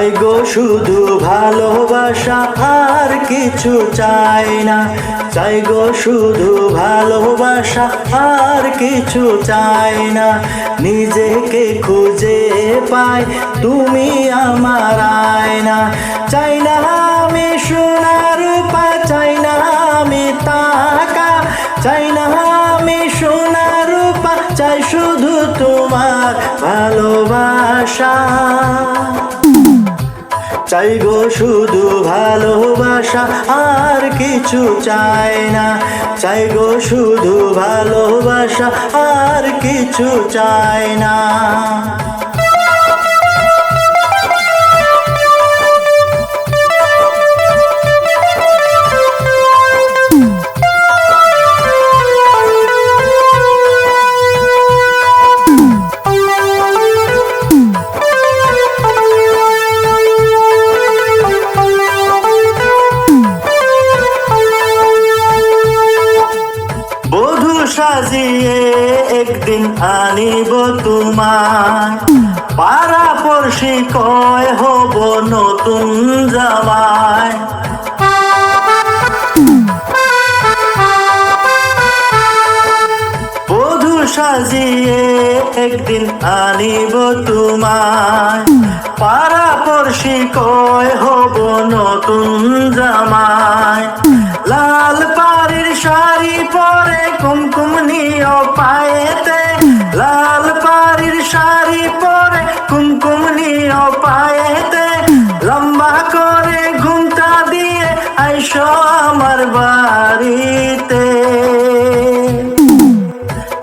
চাই গো শুধু ভালোবাসা, আর কিছু চাই না। চাই গো শুধু ভালোবাসা, আর কিছু চাই না। নিজেকে খুঁজে পাই, তুমি আমার আয়না। চাই না আমি সোনা রূপা, চাই না আমি টাকা, চাই না আমি সোনা রূপা, চাই শুধু তোমার ভালোবাসা। চাই গো শুধু ভালোবাসা, আর কিছু চাই না। চাই গো শুধু ভালোবাসা, আর কিছু চাই না। সাজিয়ে একদিন আনিব তোমায়, পাড়া পড়শি কয় হব নতুন জামাই। বধূ সাজিয়ে একদিন আনিব তোমায়, পাড়া পড়শি কয় হব নতুন জামাই। লাল পাড়ির শাড়ি পরে কুমকুম নিও পায়েতে, লাল পাড়ির শাড়ি পরে কুমকুম নিও পায়েতে। লম্বা করে ঘুমটা দিয়ে আইসো আমার বাড়িতে।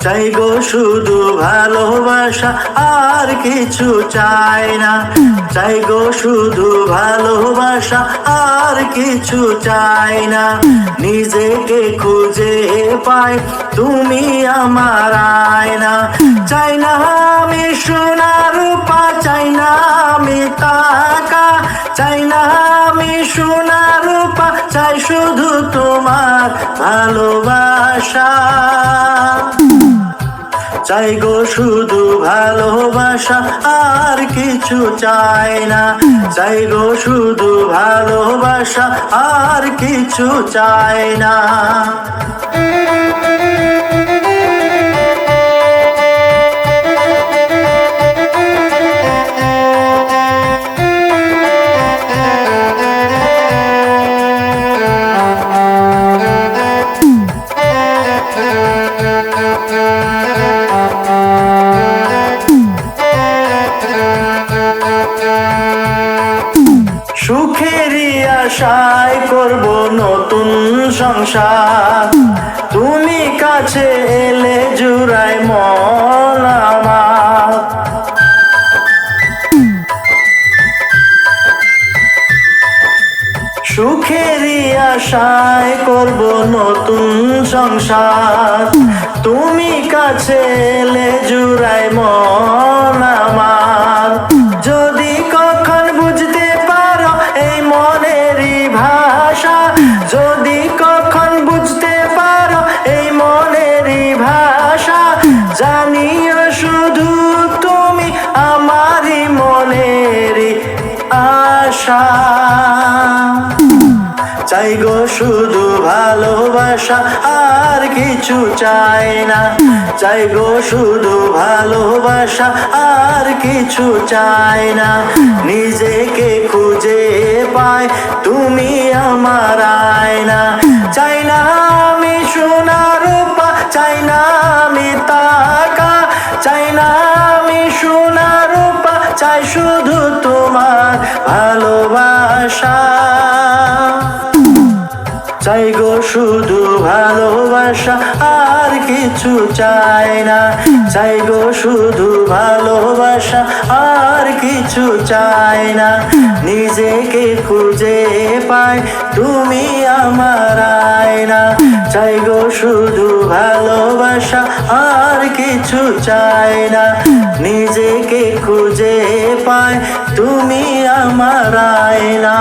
চাই গো শুধু ভালোবাসা, আর কিছু চাই না। চাই গো শুধু ভালোবাসা, আর কিছু চাই না। নিজেকে খুঁজে পাই, তুমি আমার আয়না। চাই না আমি সোনা রূপা, চাই না আমি টাকা, চাই না আমি সোনা রূপা, চাই শুধু তোমার ভালোবাসা। চাই গো শুধু ভালোবাসা, আর কিছু চাই না। চাই গো শুধু ভালোবাসা, আর কিছু চাই না। সুখেরই আশায় করব নতুন সংসার, তুমি কাছে এলে জুড়াই মন আমার। সুখেরই আশায় করব নতুন সংসার, তুমি কাছে এলে জুড়াই মন আমার। যদি কখন বুঝতে পারো এই মনেরই ভাষা, যদি কখন বুঝতে পারো এই মনেরই ভাষা, জানিও শুধু তুমি আমারই মনেরই আশা। চাই গো শুধু ভালোবাসা, আর কিছু চাই না। চাই গো শুধু ভালোবাসা, আর কিছু চাই না। নিজেকে খুঁজে পাই, তুমি আমার আয়না। চাই না আমি সোনা রূপা, চাই না আমি টাকা, চাই না আমি সোনা রূপা, চাই শুধু তোমার ভালোবাসা। চাই গো শুধু ভালোবাসা, আর কিছু চাই না। চাই গো শুধু ভালোবাসা, আর কিছু চাই না। নিজেকে খুঁজে পাই, তুমি আমার আয়না। চাই গো শুধু ভালোবাসা, আর কিছু চাই না। নিজেকে খুঁজে পাই, তুমি আমার আয়না।